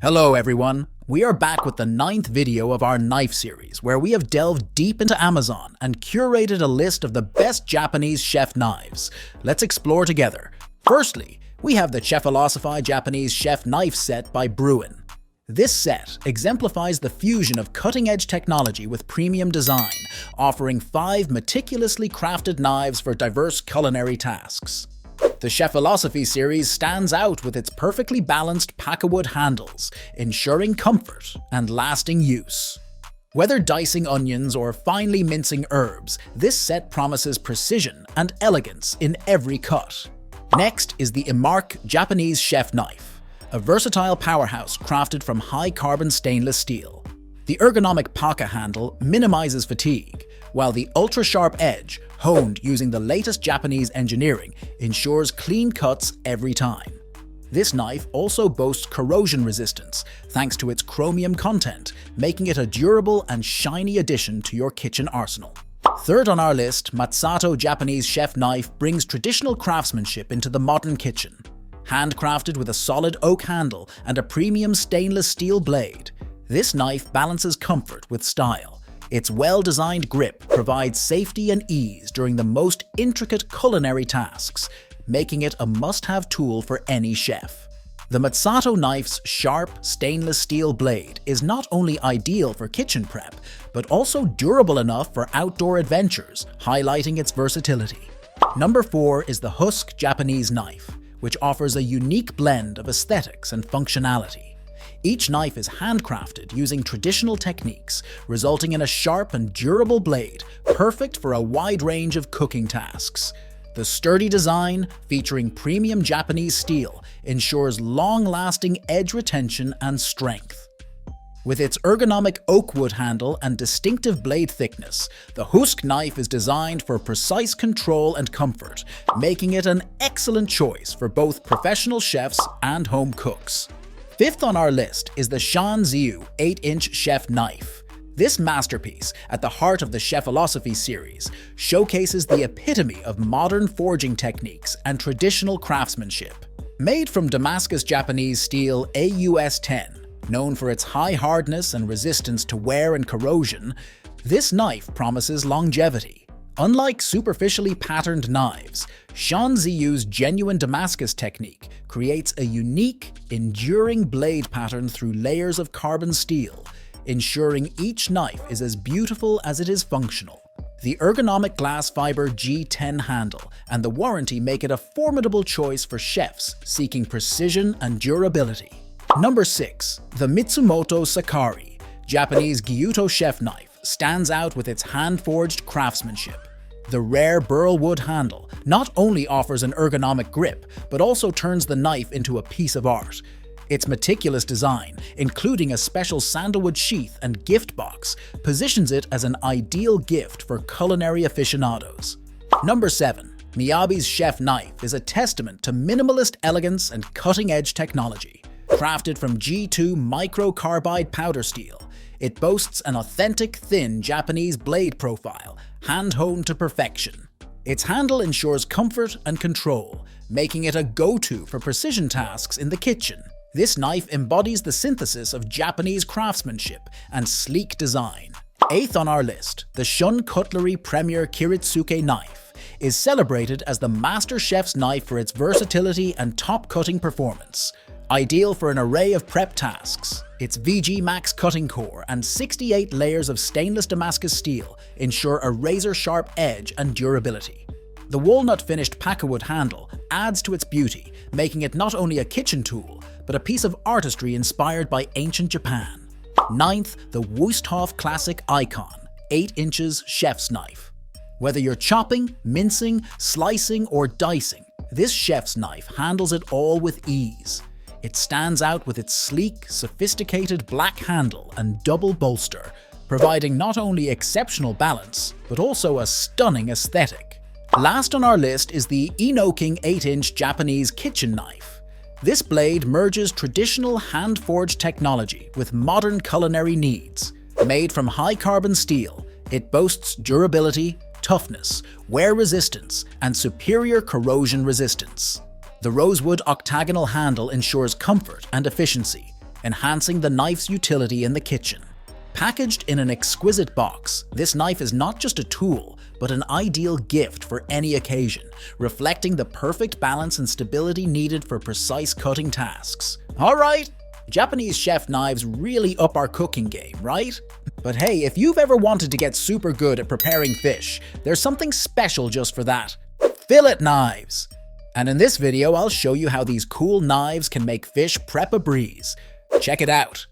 Hello everyone, we are back with the 9th video of our knife series where we have delved deep into Amazon and curated a list of the best Japanese chef knives. Let's explore together. Firstly, we have the Chefilosophi Japanese Chef Knife set by Brewin. This set exemplifies the fusion of cutting-edge technology with premium design, offering 5 meticulously crafted knives for diverse culinary tasks. The Chefilosophi Series stands out with its perfectly balanced Pakka wood handles, ensuring comfort and lasting use. Whether dicing onions or finely mincing herbs, this set promises precision and elegance in every cut. Next is the Huusk Japanese Chef Knife, a versatile powerhouse crafted from high-carbon stainless steel. The ergonomic Pakka handle minimizes fatigue, while the ultra-sharp edge, honed using the latest Japanese engineering, ensures clean cuts every time. This knife also boasts corrosion resistance thanks to its chromium content, making it a durable and shiny addition to your kitchen arsenal. Third on our list, Matsato Japanese Chef Knife brings traditional craftsmanship into the modern kitchen. Handcrafted with a solid oak handle and a premium stainless steel blade, this knife balances comfort with style. Its well-designed grip provides safety and ease during the most intricate culinary tasks, making it a must-have tool for any chef. The Matsato knife's sharp, stainless steel blade is not only ideal for kitchen prep, but also durable enough for outdoor adventures, highlighting its versatility. Number 4 is the Huusk Japanese Knife, which offers a unique blend of aesthetics and functionality. Each knife is handcrafted using traditional techniques, resulting in a sharp and durable blade, perfect for a wide range of cooking tasks. The sturdy design, featuring premium Japanese steel, ensures long-lasting edge retention and strength. With its ergonomic oak wood handle and distinctive blade thickness, the Huusk knife is designed for precise control and comfort, making it an excellent choice for both professional chefs and home cooks. Fifth on our list is the SHAN ZU 8-inch chef knife. This masterpiece, at the heart of the Chefilosophi series, showcases the epitome of modern forging techniques and traditional craftsmanship. Made from Damascus Japanese steel AUS-10, known for its high hardness and resistance to wear and corrosion, this knife promises longevity. Unlike superficially patterned knives, SHAN ZU's genuine Damascus technique creates a unique, enduring blade pattern through layers of carbon steel, ensuring each knife is as beautiful as it is functional. The ergonomic glass fiber G10 handle and the warranty make it a formidable choice for chefs seeking precision and durability. Number 6. The MITSUMOTO SAKARI Japanese Gyuto Chef Knife stands out with its hand-forged craftsmanship. The rare burl wood handle not only offers an ergonomic grip, but also turns the knife into a piece of art. Its meticulous design, including a special sandalwood sheath and gift box, positions it as an ideal gift for culinary aficionados. Number 7. Miyabi's Chef Knife is a testament to minimalist elegance and cutting-edge technology. Crafted from G2 microcarbide powder steel, it boasts an authentic, thin Japanese blade profile, hand-honed to perfection. Its handle ensures comfort and control, making it a go-to for precision tasks in the kitchen. This knife embodies the synthesis of Japanese craftsmanship and sleek design. 8th on our list, the Shun Cutlery Premier Kiritsuke knife is celebrated as the master chef's knife for its versatility and top-cutting performance. Ideal for an array of prep tasks, its VG Max cutting core and 68 layers of stainless Damascus steel ensure a razor-sharp edge and durability. The walnut-finished Pakka wood handle adds to its beauty, making it not only a kitchen tool, but a piece of artistry inspired by ancient Japan. 9th, the WÜSTHOF Classic IKON 8 inches chef's knife. Whether you're chopping, mincing, slicing, or dicing, this chef's knife handles it all with ease. It stands out with its sleek, sophisticated black handle and double bolster, providing not only exceptional balance, but also a stunning aesthetic. Last on our list is the ENOKING 8-inch Japanese kitchen knife. This blade merges traditional hand-forged technology with modern culinary needs. Made from high-carbon steel, it boasts durability, toughness, wear resistance, and superior corrosion resistance. The rosewood octagonal handle ensures comfort and efficiency. enhancing the knife's utility in the kitchen. Packaged in an exquisite box, this knife is not just a tool, but an ideal gift for any occasion, reflecting the perfect balance and stability needed for precise cutting tasks. Alright, Japanese chef knives really up our cooking game, right? But hey, if you've ever wanted to get super good at preparing fish, there's something special just for that. Fillet knives! And in this video, I'll show you how these cool knives can make fish prep a breeze. Check it out.